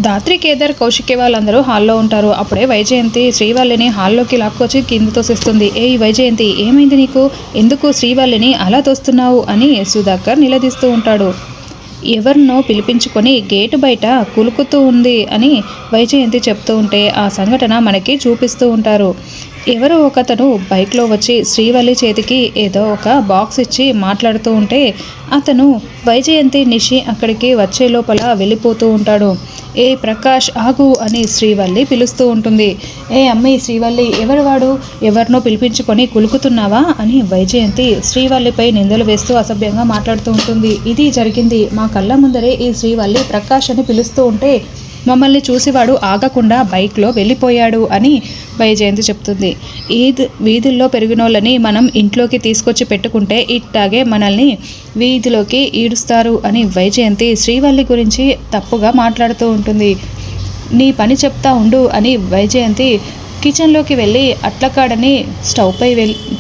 ధాత్రి, కేదార్, కౌశిక్య వాళ్ళందరూ హాల్లో ఉంటారు. అప్పుడే వైజయంతి శ్రీవల్లిని హాల్లోకి లాక్కొచ్చి కింద తోసేస్తుంది. ఏయ్ వైజయంతి, ఏమైంది నీకు? ఎందుకు శ్రీవల్లిని అలా తోస్తున్నావు అని సుధాకర్ నిలదీస్తూ ఉంటాడు. ఎవరినో పిలిపించుకొని గేటు బయట కులుకుతూ ఉంది అని వైజయంతి చెప్తూ ఉంటే ఆ సంఘటన మనకి చూపిస్తూ ఉంటారు. ఎవరో ఒకతను బైక్లో వచ్చి శ్రీవల్లి చేతికి ఏదో ఒక బాక్స్ ఇచ్చి మాట్లాడుతూ ఉంటే అతను వైజయంతి నిషి అక్కడికి వచ్చే లోపల వెళ్ళిపోతూ ఉంటాడు. ఏ ప్రకాష్ ఆగు అని శ్రీవల్లి పిలుస్తూ ఉంటుంది. ఏ అమ్మాయి శ్రీవల్లి, ఎవరు వాడు? ఎవరినో పిలిపించుకొని కులుకుతున్నావా అని వైజయంతి శ్రీవల్లిపై నిందలు వేస్తూ అసభ్యంగా మాట్లాడుతూ ఉంటుంది. ఇది జరిగింది మా కళ్ళ ముందరే. ఈ శ్రీవల్లి ప్రకాష్ అని పిలుస్తూ ఉంటే మమ్మల్ని చూసివాడు ఆగకుండా బైక్లో వెళ్ళిపోయాడు అని వైజయంతి చెప్తుంది. వీధుల్లో పెరిగినోళ్ళని మనం ఇంట్లోకి తీసుకొచ్చి పెట్టుకుంటే ఇట్టాగే మనల్ని వీధిలోకి ఈడుస్తారు అని వైజయంతి శ్రీవల్లి గురించి తప్పుగా మాట్లాడుతూ ఉంటుంది. నీ పని చెప్తా ఉండు అని వైజయంతి కిచెన్లోకి వెళ్ళి అట్లకాడని స్టవ్పై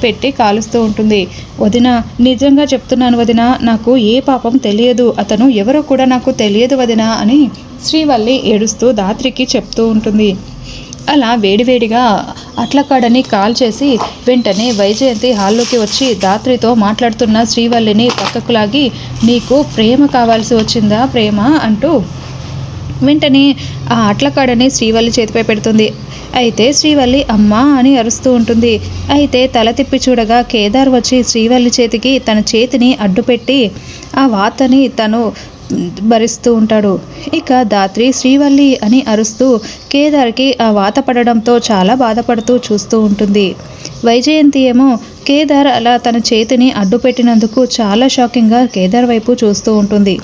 పెట్టి కాలుస్తూ ఉంటుంది. వదిన, నిజంగా చెప్తున్నాను వదిన, నాకు ఏ పాపం తెలియదు, అతను ఎవరో కూడా నాకు తెలియదు వదిన అని శ్రీవల్లి ఏడుస్తూ ధాత్రికి చెప్తూ ఉంటుంది. అలా వేడివేడిగా అట్లకాడని కాల్ చేసి వెంటనే వైజయంతి హాల్లోకి వచ్చి ధాత్రితో మాట్లాడుతున్న శ్రీవల్లిని పక్కకు లాగి, నీకు ప్రేమ కావాల్సి వచ్చిందా ప్రేమ అంటూ వెంటనే ఆ అట్లకాడని శ్రీవల్లి చేతిపై పెడుతుంది. అయితే శ్రీవల్లి అమ్మా అని అరుస్తూ ఉంటుంది. అయితే తల తిప్పి చూడగా కేదార్ వచ్చి శ్రీవల్లి చేతికి తన చేతిని అడ్డుపెట్టి ఆ వాతని తను భరిస్తూ ఉంటాడు. ఇక ధాత్రి శ్రీవల్లి అని అరుస్తూ కేదార్కి ఆ వాత పడడంతో చాలా బాధపడుతూ చూస్తూ ఉంటుంది. వైజయంతి ఏమో కేదార్ అలా తన చేతిని అడ్డుపెట్టినందుకు చాలా షాకింగ్గా కేదార్ వైపు చూస్తూ ఉంటుంది.